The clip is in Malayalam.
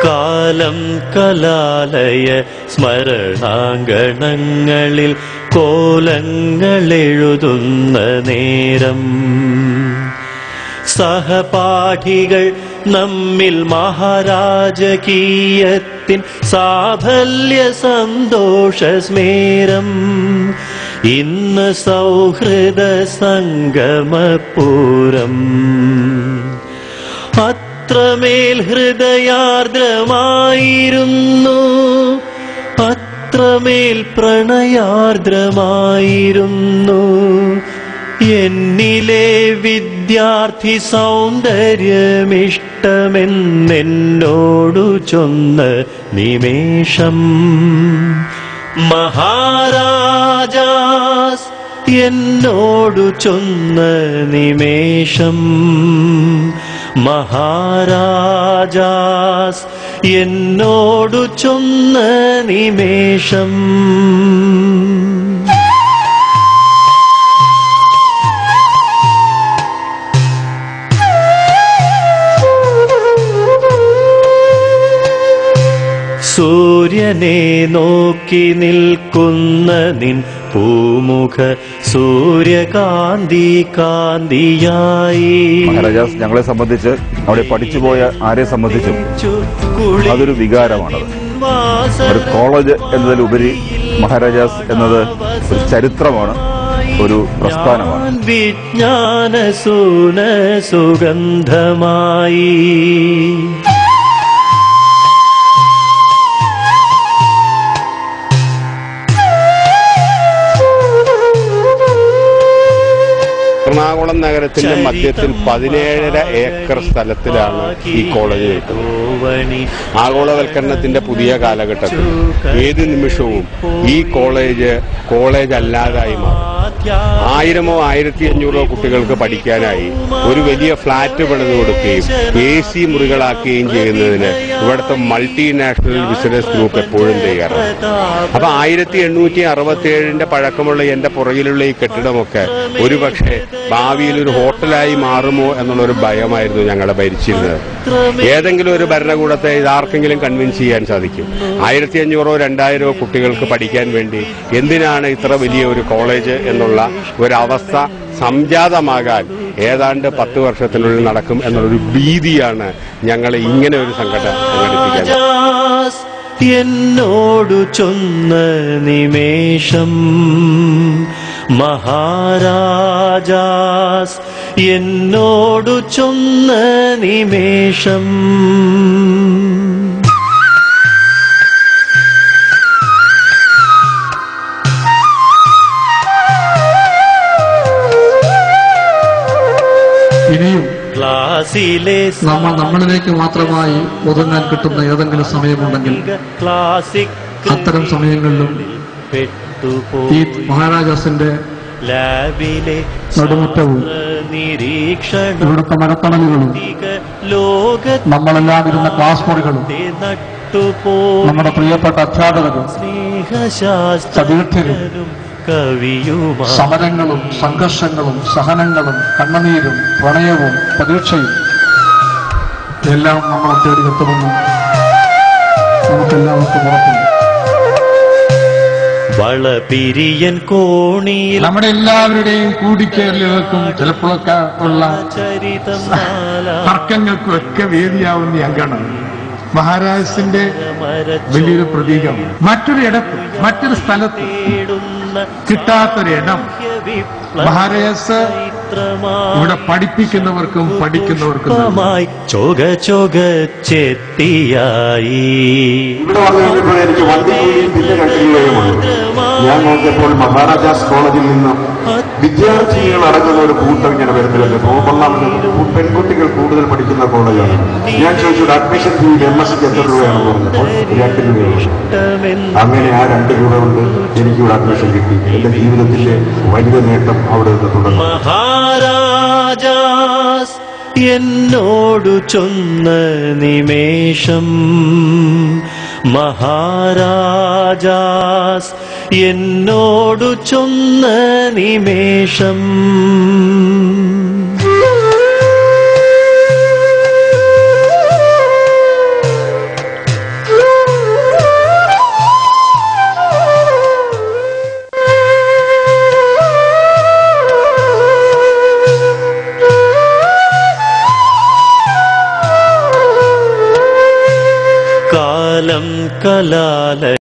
കാലം കലാലയ സ്മരണാങ്കണങ്ങളിൽ കോലങ്ങളെഴുതുന്ന നേരം സഹപാഠികൾ നമ്മിൽ മഹാരാജകീയത്തിൻ സാഫല്യ സന്തോഷസ്മേരം ഇന്ന് സൗഹൃദ സംഗമപൂരം അത്രമേൽ ഹൃദയാർദ്രമായിരുന്നു അത്രമേൽ പ്രണയാർദ്രമായിരുന്നു എന്നിലെ വിദ്യാർത്ഥി സൗന്ദര്യമിഷ്ടമെന്നോടു ചൊന്ന നിമേഷം മഹാരാജാസ് എന്നോടു ചൊന്ന നിമേഷം മഹാരാജാസ് എന്നോടു ചൊന്ന നിമേഷം സൂര്യനെ നോക്കി നിൽക്കുന്ന നിൻ പൂമുഖ സൂര്യകാന്തി കാന്തിയായി. മഹാരാജാസ് ഞങ്ങളെ സംബന്ധിച്ച് അവിടെ പഠിച്ചുപോയ ആരെ സംബന്ധിച്ചും അതൊരു വികാരമാണത്. ഒരു കോളേജ് എന്നതിലുപരി മഹാരാജാസ് എന്നത് ഒരു ചരിത്രമാണ്, ഒരു പ്രസ്ഥാനമാണ്. വിജ്ഞാന സൂന സുഗന്ധമായി എറണാകുളം നഗരത്തിന്റെ മധ്യത്തിൽ 17.5 ഏക്കർ സ്ഥലത്തിലാണ് ഈ കോളേജ് നിൽക്കുന്നത്. ആഗോളവൽക്കരണത്തിന്റെ പുതിയ കാലഘട്ടത്തിൽ ഏത് നിമിഷവും ഈ കോളേജ് അല്ലാതായി മാറും. 1000-ഓ 1500-ഓ കുട്ടികൾക്ക് പഠിക്കാനായി ഒരു വലിയ ഫ്ളാറ്റ് പണിത് കൊടുക്കുകയും AC മുറികളാക്കുകയും ചെയ്യുന്നതിന് ഇവിടുത്തെ മൾട്ടിനാഷണൽ ബിസിനസ് ഗ്രൂപ്പ് എപ്പോഴും തയ്യാറാണ്. അപ്പൊ 1867 പഴക്കമുള്ള എന്റെ പുറകിലുള്ള ഈ കെട്ടിടമൊക്കെ ഒരുപക്ഷെ ഭാവിയിൽ ഒരു ഹോട്ടലായി മാറുമോ എന്നുള്ളൊരു ഭയമായിരുന്നു ഞങ്ങളെ ഭരിച്ചിരുന്നത്. ഏതെങ്കിലും ഒരു ഭരണകൂടത്തെ ഇതാർക്കെങ്കിലും കൺവിൻസ് ചെയ്യാൻ സാധിക്കും. 1500-ഓ 2000-ഓ കുട്ടികൾക്ക് പഠിക്കാൻ വേണ്ടി എന്തിനാണ് ഇത്ര വലിയ ഒരു കോളേജ് എന്നുള്ള ഒരവസ്ഥ സംജാതമാകാൻ ഏതാണ്ട് 10 വർഷത്തിനുള്ളിൽ നടക്കും എന്നുള്ളൊരു ഭീതിയാണ് ഞങ്ങളെ ഇങ്ങനെ ഒരു സംഘടന സംഘടിപ്പിക്കാൻ. എന്നോടു ചൊന്ന നിമേഷം മഹാരാജാസ് എന്നോടു ചൊന്ന നിമേഷം ഇനിയും നമ്മളിലേക്ക് മാത്രമായി ഒതുങ്ങാൻ കിട്ടുന്ന ഏതെങ്കിലും സമയമുണ്ടെങ്കിൽ അത്തരം സമയങ്ങളിലും ഈ മഹാരാജാസിന്റെ നടുമുറ്റവും ഇവിടുത്തെ മരത്തണലുകളും നമ്മളെല്ലാം ഇരുന്ന ക്ലാസ് മുറികളും നമ്മുടെ പ്രിയപ്പെട്ട അധ്യാപകരും സതീർത്ഥരും സമരങ്ങളും സംഘർഷങ്ങളും സഹനങ്ങളും കണ്ണുനീരും പ്രണയവും പ്രതീക്ഷയും എല്ലാം നമ്മളെ തേടിയെത്തുമെന്ന് നമുക്കെല്ലാവർക്കും ഉറപ്പുണ്ട്. വളപിരിയൻ കോണിയിൽ നമ്മുടെ എല്ലാവരുടെയും കൂടിച്ചേരലുകൾക്കും ചിലപ്പോഴൊക്കെ ഉള്ള തർക്കങ്ങൾക്കും ഒക്കെ വേദിയാവുന്ന അംഗമാണ് മഹാരാജാസിന്റെ വലിയൊരു പ്രതീകമാണ്. മറ്റൊരു സ്ഥലത്ത് കിട്ടാത്തൊരിടം മഹാരാജാസ് ഇവിടെ പഠിപ്പിക്കുന്നവർക്കും പഠിക്കുന്നവർക്കും ചെത്തിയായി. ഇവിടെ വന്നു എനിക്ക് വണ്ടിക്കൂലിയും പിന്നെ 2 രൂപയുമുള്ളൂ. ഞാൻ നോക്കിയപ്പോൾ മഹാരാജാസ് കോളേജിൽ നിന്ന് വിദ്യാർത്ഥികൾ അടങ്ങുന്ന ഒരു കൂട്ടം ഇങ്ങനെ വരുന്നില്ല. കൊള്ളാമെന്ന് പെൺകുട്ടികൾ കൂടുതൽ പഠിക്കുന്ന കോളേജാണ്. ഞാൻ ചോദിച്ചു അഡ്മിഷൻ ഫീ MSc എത്ര രൂപയാണെന്ന് പറഞ്ഞപ്പോൾ 2 രൂപയുള്ളൂ. അങ്ങനെ ആ 2 രൂപ കൊണ്ട് എനിക്കിവിടെ അഡ്മിഷൻ കിട്ടി. എന്റെ ജീവിതത്തിന്റെ വലിയ നേട്ടം അവിടെ നിന്ന് തുടങ്ങി. മഹാരാജാസ് എന്നോടു ചൊന്ന നിമേഷം മഹാരാജാസ് എന്നോടു ചൊന്ന നിമേഷം കലം കലാലയം